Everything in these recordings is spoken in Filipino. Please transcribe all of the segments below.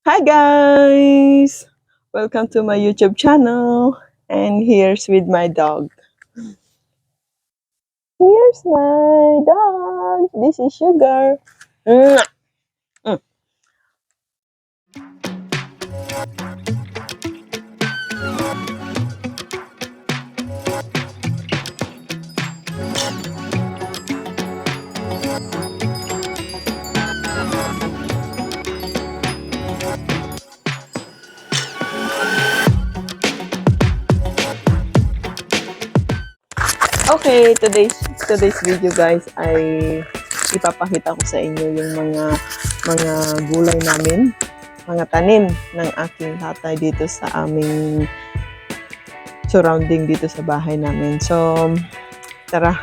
Hi guys! Welcome to my YouTube channel. And here's with my dog. Here's my dog. This is Sugar. Mwah! Mm. Okay, today's video guys ay ipapakita ko sa inyo yung mga gulay namin, mga tanim ng aking tatay dito sa aming surrounding dito sa bahay namin. So, tara,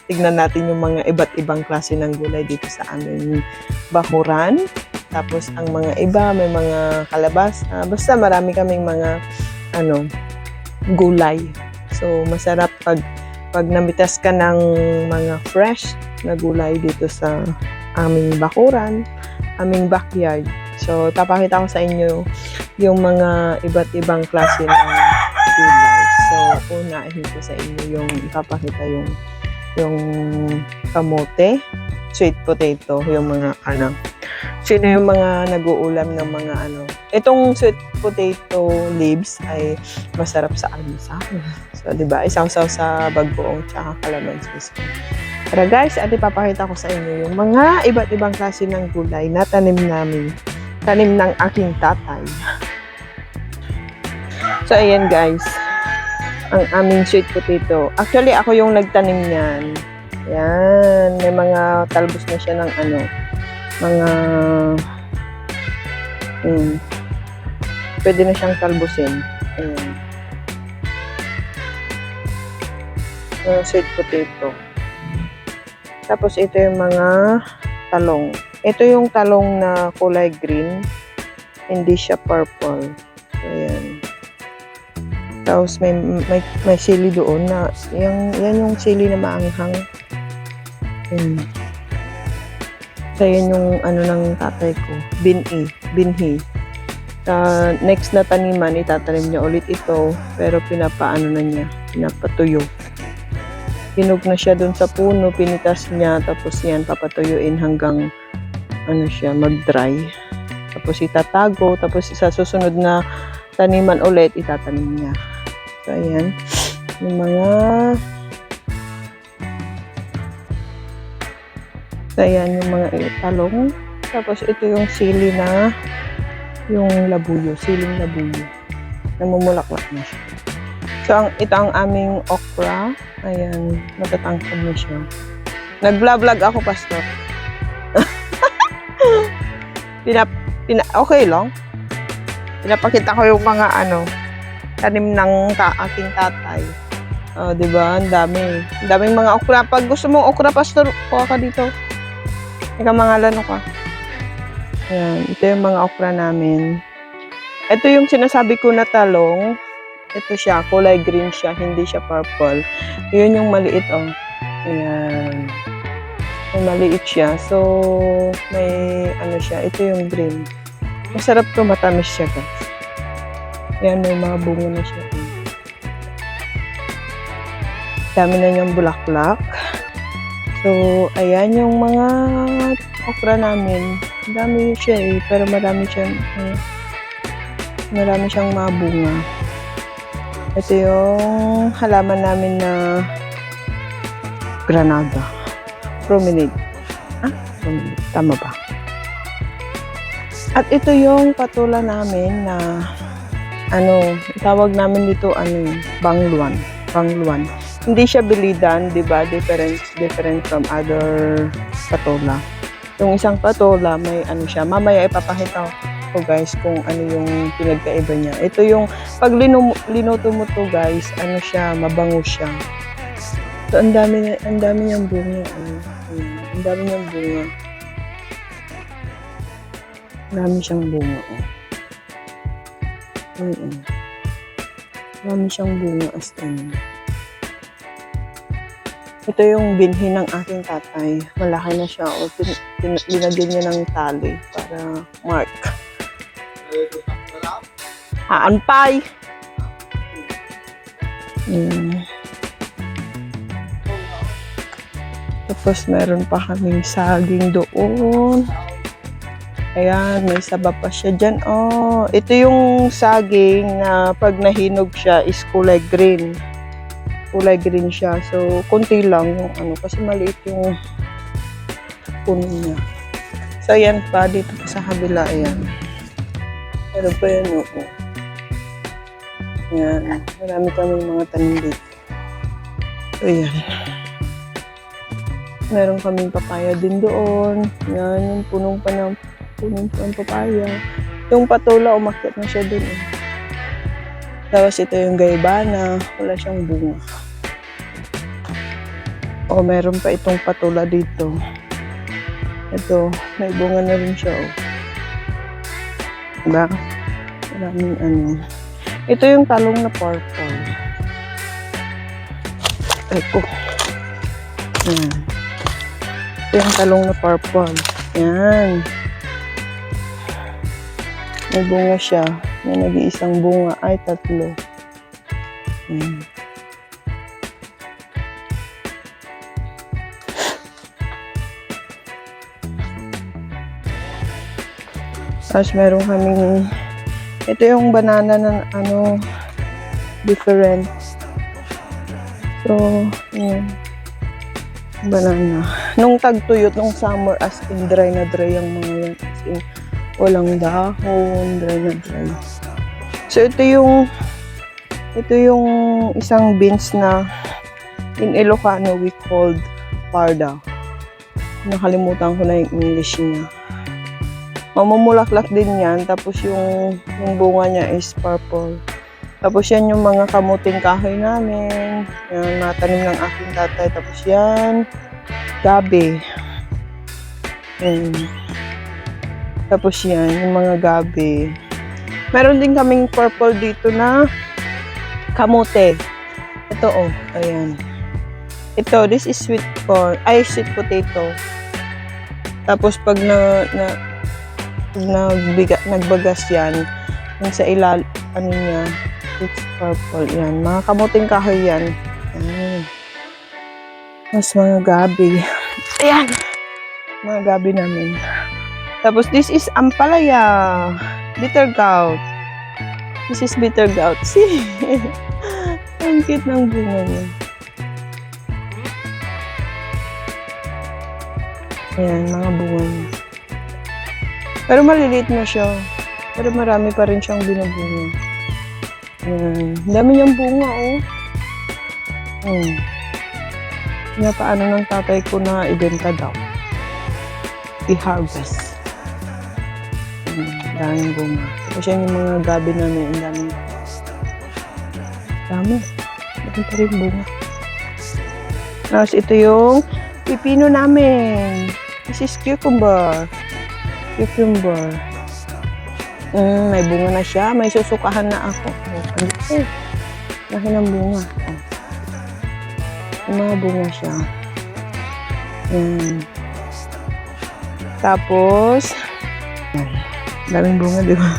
tignan natin yung mga iba't ibang klase ng gulay dito sa aming bakuran. Tapos ang mga iba may mga kalabasa. Basta marami kaming mga gulay. So masarap pag namitas ka ng mga fresh na gulay dito sa aming bakuran, aming backyard. So papakita ko sa inyo yung mga iba't ibang klase ng gulay. So unahin ko sa inyo yung ipapakita yung kamote, sweet potato, yung mga sino yung mga nag-uulam ng mga Itong sweet potato leaves ay masarap sa almusal. So, di ba? Isaw-saw sa bagoong tsaka kalamansi. Tara guys, at ipapakita ko sa inyo yung mga iba't ibang klase ng gulay na tanim ng aking tatay. So, ayan guys, ang aming sweet potato. Actually, ako yung nagtanim niyan. Yan, may mga talbos na siya ng pwede na siyang talbusin. Ayan. Sweet potato. Tapos ito yung mga talong. Ito yung talong na kulay green. Hindi siya purple. Ayan. Tapos may sili doon na yan yung sili na maanghang. Ayan. So, yan yung ng tatay ko. Binhi. Next na taniman, itatanim niya ulit ito. Pero pinapatuyo. Hinog na siya dun sa puno, pinitas niya. Tapos yan, papatuyuin hanggang mag-dry. Tapos itatago. Tapos sa susunod na taniman ulit, itatanim niya. So, ayan. Yung mga ayan yung mga talong. Tapos ito yung sili na yung labuyo, siling labuyo. Namumulaklak na siya. So ito ang aming okra. Ayan, matatangkad na siya. Nag-vlog ako, pastor. Okay lang. Pinapakita ko yung mga tanim ng aking tatay. Oh, di ba? Ang daming mga okra. Pag gusto mong okra, pastor, kuha ka dito. Nakamangalan ka. Ayan, ito yung mga okra namin. Ito yung sinasabi ko na talong. Ito siya, kulay green siya, hindi siya purple. Yun yung maliit, oh. Ayan. May maliit siya. So, may siya. Ito yung green. Masarap to, matamis siya, guys. Ayan, may mga bunga na siya. Dami na niyang bulaklak. So, ayan yung mga okra namin. Dami siya pero marami siyang mga bunga. Ito yung halaman namin na granada. Promenade. Promenade. Tama ba? At ito yung patula namin na tawag namin dito bangluan. Hindi siya bilidan, di ba? Different from other patola. Yung isang patola, may siya. Mamaya ipapakita ko guys kung ano yung pinagkaiba niya. Ito yung, pag linuto mo to guys, siya, mabango siya. So, ang dami niyang bunga. Ang dami niyang bunga. Marami siyang bunga. Marami siyang bunga as in. Ito yung binhi ng aking tatay. Malaki na siya. O, linagyan niya ng tali para mark. Aanpay. Hmm. Tapos meron pa kaming saging doon. Ayan, may saba pa siya dyan. Oh, ito yung saging na pag nahinog siya is kulay green. Kulay green siya. So, konti lang yung ano. Kasi maliit yung puno niya. So, ayan pa. Dito pa sa kabila. Ayan. Meron pa yan. Oo. Ayan. Marami kami mga tanim dito. So, ayan. Meron kaming papaya din doon. Yan, yung punong pa ng papaya. Yung patola, umakyat na siya doon. Tapos ito yung gaibana. Wala siyang bunga. O, meron pa itong patola dito. Ito, may bunga na rin siya. Oh. Diba? Maraming ano. Ito yung talong na purple. Eko. Yan. Ito yung talong na purple. Yan. May bunga siya. May nag-iisang bunga. Ay, 3. Yan. Tapos meron kaming ito yung banana na ano different. So, yan. Banana. Nung tagtuyot, nung summer, as in dry na dry yung mga yan. As in, walang dahon, dry na dry. So, ito yung isang beans na in Ilocano we called parda. Nakalimutan ko na yung English niya. Mamumulaklak din yan. Tapos yung bunga niya is purple. Tapos yan yung mga kamuting kahoy namin. Yan, matanim ng aking tatay. Tapos yan, gabi. Yan. Tapos yan, yung mga gabi. Meron din kaming purple dito na kamote. Ito oh, ayan. Ito, this is sweet corn. Ay, sweet potato. Tapos pag nagbagas yan, yung sa ano niya, it's purple. Yan. Mga kamuting kahoy yan. Ayan. Mas mga gabi. Ayan. Mga gabi namin. Tapos, this is ampalaya. Bitter gourd. This is bitter gourd. See? Ang cute ng bunga niya. Ayan, mga bunga niya. Pero maliliit na siya. Pero marami pa rin siyang binubunga. Ayan. Dami niyang bunga, oh. Paano ng tatay ko na ibenta daw. I-harvest. Daming bunga. Tapos yan yung mga gabi namin. Ang daming dami. Dami pa rin bunga. Tapos ito yung pipino namin. This is cucumber. Cucumber. May bunga na siya. May susukahan na ako. Laki ng bunga. May mga bunga siya. Tapos, daming bunga, di ba?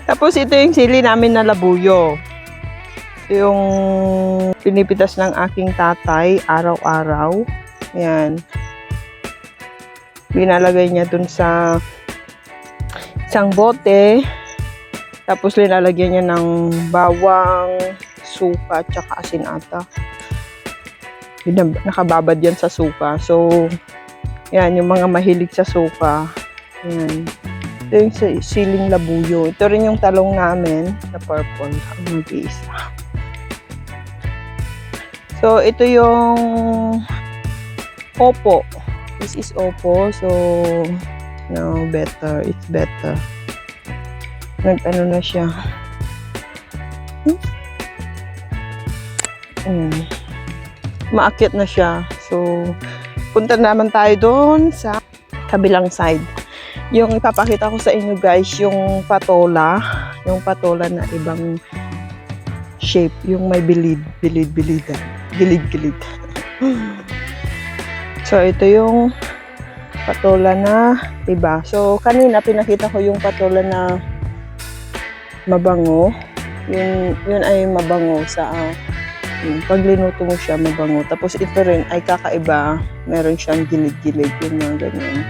Tapos, ito yung sili namin na labuyo. Ito yung pinipitas ng aking tatay araw-araw. Yan. Linalagay niya dun sa isang bote. Tapos linalagyan niya ng bawang, suka, tsaka asin ata. Nakababad yan sa suka. So, yan, yung mga mahilig sa suka. Yan. Ito yung siling labuyo. Ito rin yung talong namin na purple. Ang mag-iisa. So, ito yung opo. This is opo. So, no, better. It's better. Nag-ano na siya. Maakyat na siya. So, punta naman tayo doon sa kabilang side. Yung ipapakita ko sa inyo guys, yung patola. Yung patola na ibang shape. Yung may gilid-gilid. So, ito yung patola na iba. So, kanina pinakita ko yung patola na mabango. Yun ay mabango sa pag linuto mo siya, mabango. Tapos ito rin ay kakaiba. Meron siyang gilid-gilid, yung mga ganyan.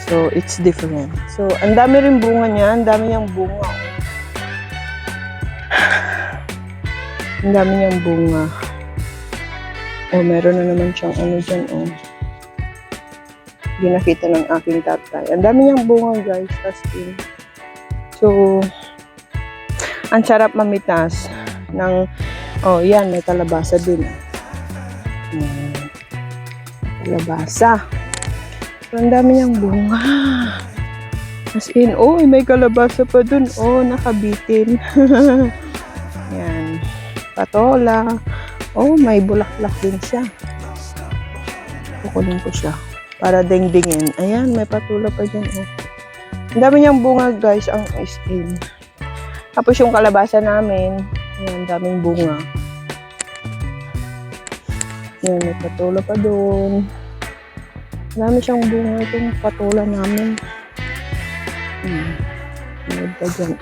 So, it's different. So, ang dami rin bunga niya. Ang dami niyang bunga. Ang dami niyang bunga. Oh, meron na naman siyang ano dyan, oh. Hindi nakita ng aking tatay. Ang dami niyang bunga, guys. As in. So, ang sarap mamitas ng, oh, yan, may kalabasa din. Kalabasa. So, ang dami niyang bunga. As in, oh, may kalabasa pa dun. Oh, nakabitin. Yan. Patola. Oh, may bulaklak din siya. Kukunin ko siya para dingdingin. Ayan, may patola pa dyan. Oh. Ang dami niyang bunga, guys, ang in. Tapos yung kalabasa namin, ayan, daming bunga. Ayan, may patola pa doon. Dami siyang bunga itong patola namin. Ayan pa dyan.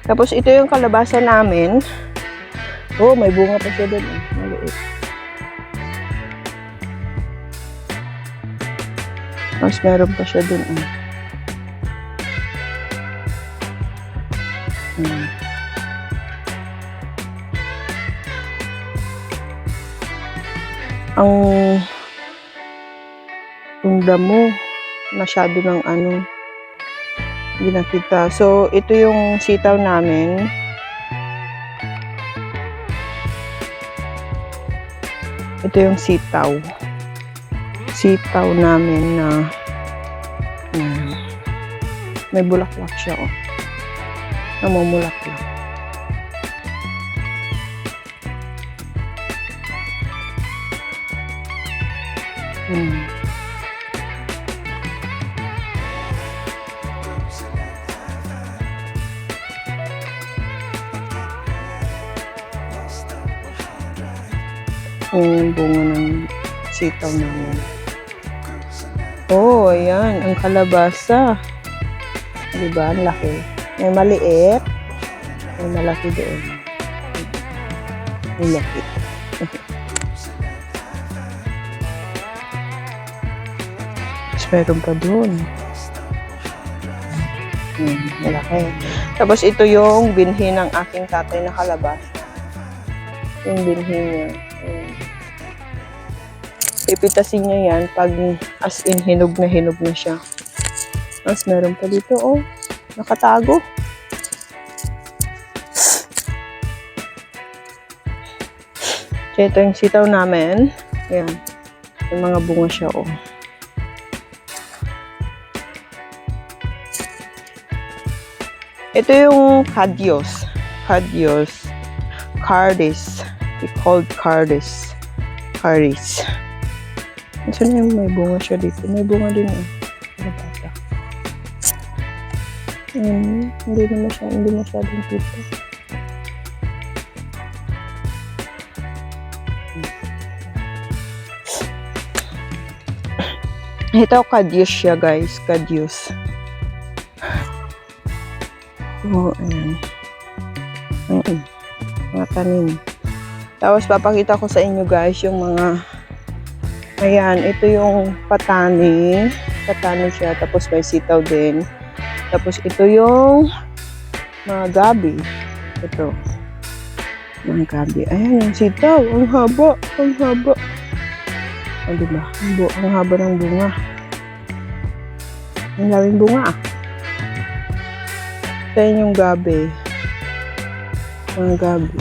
Tapos ito yung kalabasa namin. Oh, may bunga pa siya doon. Maliit. Mas meron pa siya doon. Ang damo masyado ng ano, hindi nakita. So, ito yung sitaw namin. Ito yung sitaw. Sitaw namin na may bulaklak siya, oh. Namumulaklak. Yung bunga ng sitaw namin. Oh, ayan. Ang kalabasa. Diba? Ang laki. May maliit. May malaki doon. May laki. Tapos meron pa doon. Malaki. Tapos ito yung binhi ng aking tatay na kalabasa. Yung binhi niya. Pipitasin niya yan pag as in hinog na siya. Tapos meron pa dito, oh, nakatago. So, ito yung sitaw namin. Ayan. May mga bunga siya, oh. Ito yung Cadios. Cardis. We called Cardis. Saan yung may bunga siya dito? May bunga din, eh. Hindi masyadong dito. Ito, Cadios siya, guys. Cadios. Oh, ayan. Mga tanim. Tapos, papakita ko sa inyo, guys, yung mga ayan, ito yung patani. Patani siya. Tapos may sitaw din. Tapos ito yung mga gabi. Ito. Mga gabi. Ayan, yung sitaw. Ang haba. Ang haba. O, diba? Ang haba ng bunga. Ang daming bunga. Ito yung gabi. Mga gabi.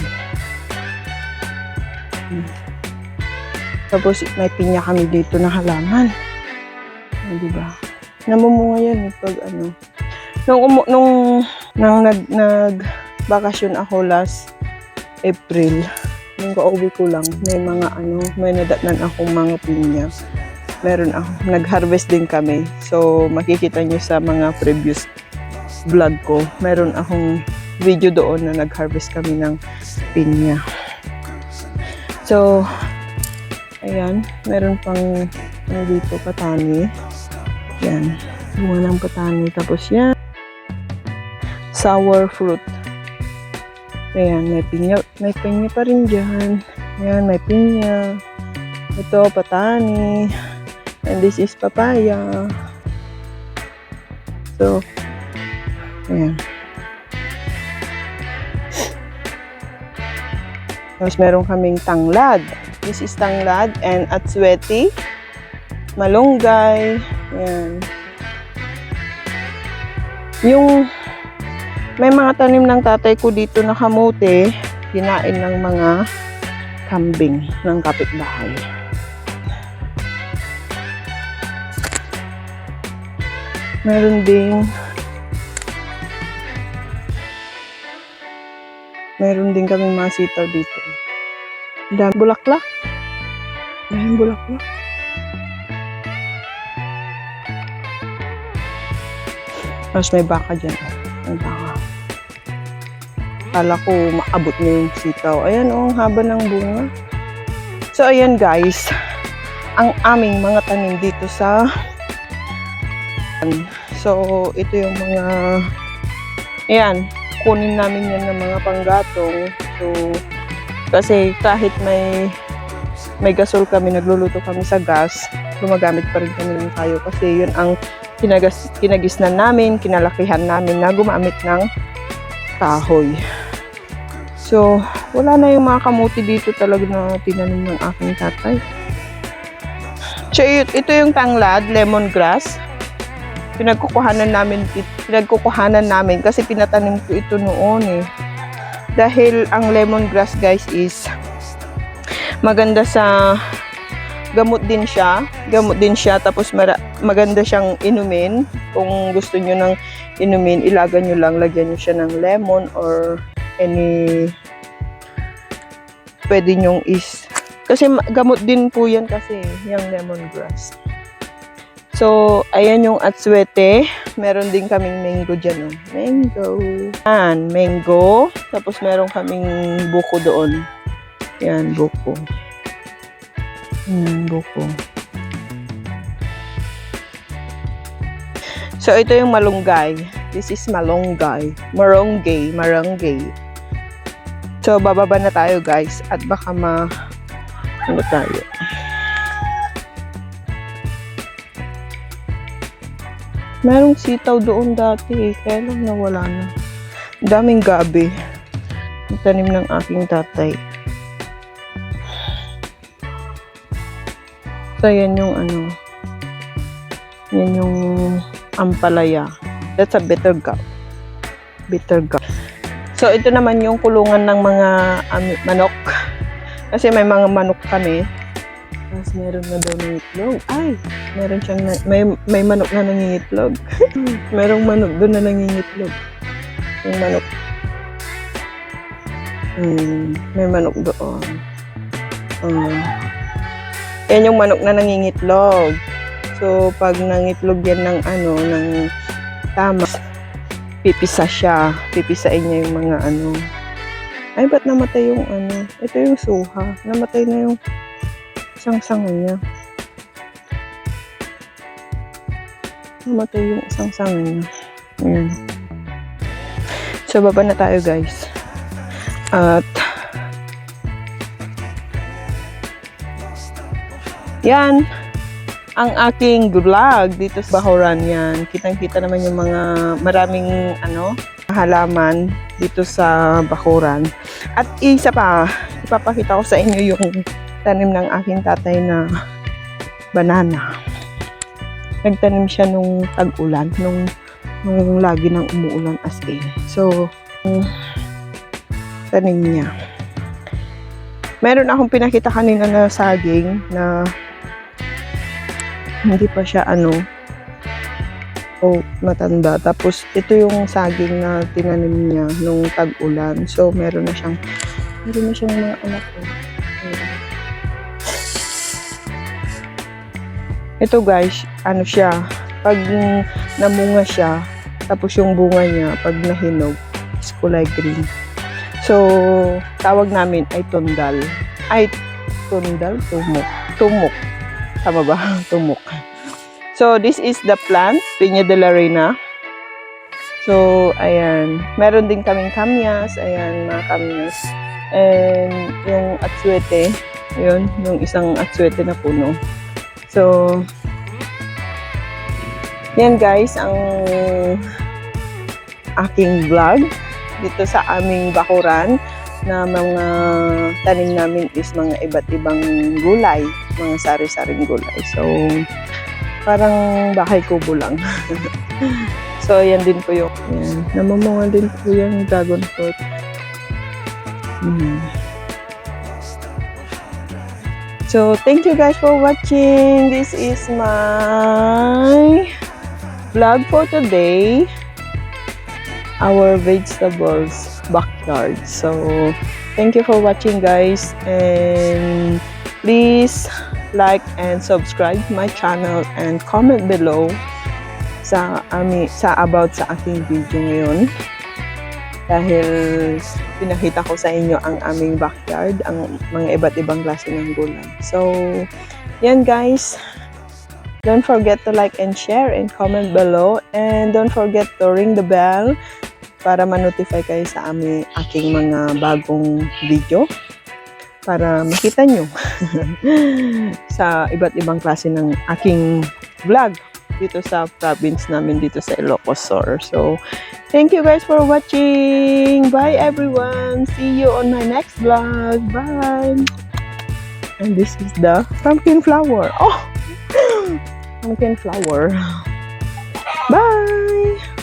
Tapos may pinya kami dito na halaman. Diba? Namumunga yan pag ano. Nung nag-bakasyon ako last April, nung kauwi ko lang, may nadatnan akong mga pinya. Meron ako, nag-harvest din kami. So, makikita nyo sa mga previous vlog ko, meron akong video doon na nag-harvest kami ng pinya. So, ayan, meron pang ano dito, patani. Yan, bunga ng patani. Tapos yan, sour fruit. Ayan, may pinya pa rin dyan. Ayan, may pinya. Ito, patani. And this is papaya. So, ayan. Tapos meron kaming tanglad. This is tanglad and atsweti, malunggay. Ayan. Yung may mga tanim ng tatay ko dito na kamote, kinain ng mga kambing ng kapitbahay. Meron din kaming mga sitaw dito. Dami bulaklak. Ayan, bulaklak. Tapos may baka dyan. May baka. Kala ko maabot na yung sitaw. Ayan o, ang haba ng bunga. So, ayan guys. Ang aming mga tanim dito sa... So, ito yung mga... Ayan, kunin namin yan ng mga panggatong. So, kasi kahit may gasol kami, nagluluto kami sa gas, gumagamit pa rin kami ng kayo kasi yun ang kinagisnan namin, kinalakihan namin na gumamit ng kahoy. So, wala na yung mga kamuti dito talaga na tinanim ng aking tatay. So, ito yung tanglad, lemongrass. Pinagkukuhanan namin kasi pinatanim ko ito noon eh. Dahil ang lemongrass guys is maganda sa gamot din siya tapos maganda siyang inumin. Kung gusto niyo ng inumin, ilagan niyo lang, lagyan niyo siya ng lemon or any pwede nyong kasi gamot din po yan kasi yung lemongrass. So, ayan yung atswete. Meron din kaming mango dyan. Oh. Mango. Ayan, mango. Tapos meron kaming buko doon. Ayan, buko. Buko. So, ito yung malunggay. This is malunggay. Marunggay. So, bababa na tayo guys. At baka ano tayo. Merong sitaw doon dati, kaya lang nawala na. Daming gabi. Tanim ng aking tatay. So, yan yung yan yung ampalaya. That's a bitter gourd. So, ito naman yung kulungan ng mga manok. Kasi may mga manok kami. Tapos meron na daw ng itlog. Ay! Meron siyang may manok na nangingitlog. Merong manok doon na nangingitlog. Yung manok. May manok doon. Yan yung manok na nangingitlog. So, pag nangitlog yan ng tama, pipisa siya. Pipisain niya yung mga Ay, ba't namatay yung Ito yung suha. Namatay na yung isang sanga niya. Namatay yung isang sanga niya. Ayan. So, baba na tayo guys. At yan ang aking vlog dito sa Bahuran. Yan. Kitang-kita naman yung mga maraming halaman dito sa Bahuran. At isa pa, ipapakita ko sa inyo yung tanim ng aking tatay na banana. Nagtanim siya nung tag-ulan, nung lagi nang umuulan as in. So, tanim niya. Meron akong pinakita kanina na saging na hindi pa siya matanda. Tapos, ito yung saging na tinanim niya nung tag-ulan. So, meron na siyang mga anak. Ito guys, siya, pag namunga siya, tapos yung bunga niya, pag nahinog, is kulay green. So, tawag namin ay tondal. Ay, Tundal, tumok. Tumok. Tama ba? Tumok. So, this is the plant, Piña de la Reina. So, ayan. Meron din kaming kamyas. Ayan, mga kamyas. And yung atsuete. Yun, yung isang atsuete na puno. So, yan guys, ang aking vlog dito sa aming bakuran na mga tanim namin is mga iba't ibang gulay, mga sari-saring gulay. So, parang bahay kubo lang. So, yan din po yung, yan. Namumunga din po yung dragon fruit. So, thank you guys for watching. This is my vlog for today. Our vegetables backyard. So, thank you for watching guys. And please like and subscribe my channel and comment below sa about sa aking video ngayon. Dahil pinakita ko sa inyo ang aming backyard, ang mga iba't ibang klase ng gulay. So, yan guys. Don't forget to like and share and comment below. And don't forget to ring the bell para ma-notify kayo sa aking mga bagong video. Para makita nyo sa iba't ibang klase ng aking vlog dito sa province namin dito sa Ilocos Sur. So, thank you guys for watching. Bye everyone. See you on my next vlog. Bye. And this is the pumpkin flower. Oh, pumpkin flower. Bye.